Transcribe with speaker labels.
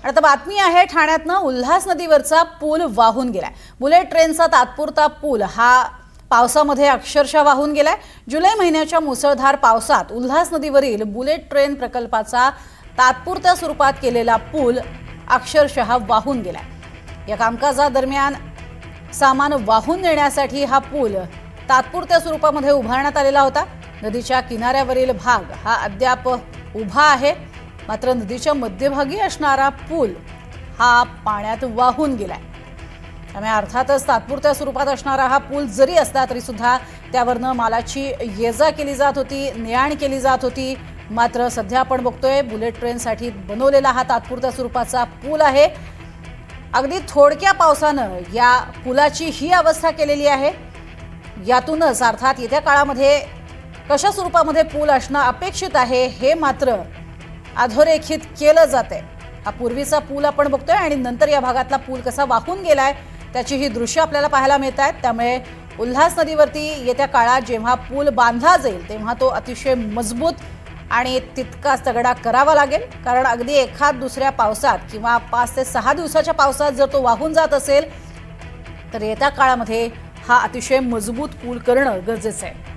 Speaker 1: आणि आता बातमी आहे ठाण्यातनं उल्हास नदीवरचा पूल वाहून गेलाय। बुलेट ट्रेनचा तात्पुरता पूल हा पावसामध्ये अक्षरशः वाहून गेलाय। जुलै महिन्याच्या मुसळधार पावसात उल्हास नदीवरील बुलेट ट्रेन प्रकल्पाचा तात्पुरत्या स्वरूपात केलेला पूल अक्षरशः वाहून गेलाय। या कामकाजादरम्यान सामान वाहून नेण्यासाठी हा पूल तात्पुरत्या स्वरूपामध्ये उभारण्यात आलेला होता। नदीच्या किनाऱ्यावरील भाग हा अद्याप उभा आहे, मात्र नदीच्या मध्यभागी असणारा पूल हा पाण्यात वाहून गेलाय। त्यामुळे अर्थातच तात्पुरत्या स्वरूपात असणारा हा पूल जरी असला तरी सुद्धा त्यावरनं मालाची ये-जा केली जात होती, ने-आण केली जात होती। मात्र सध्या आपण बघतोय बुलेट ट्रेनसाठी बनवलेला हा तात्पुरत्या स्वरूपाचा पूल आहे। अगदी थोडक्या पावसानं या पुलाची ही अवस्था केलेली आहे। यातूनच अर्थात येत्या काळामध्ये कशा स्वरूपामध्ये पूल असणं अपेक्षित आहे हे मात्र अधोरेखित केलं जाते। हा पूर्वीचा पूल आपण बघतोय आणि नंतर या भागातला पूल कसा वाहून गेलाय त्याची ही दृश्य आपल्याला पाहायला मिळत आहेत। त्यामुळे उल्हास नदीवरती येत्या काळात जेव्हा पूल बांधला जाईल तेव्हा तो अतिशय मजबूत आणि तितकाच तगडा करावा लागेल, कारण अगदी एखाद दुसऱ्या पावसात किंवा 5 ते 6 दिवसाच्या पावसात जर तो वाहून जात असेल तर येत्या काळामध्ये हा अतिशय मजबूत पूल करणं गरजेचं आहे।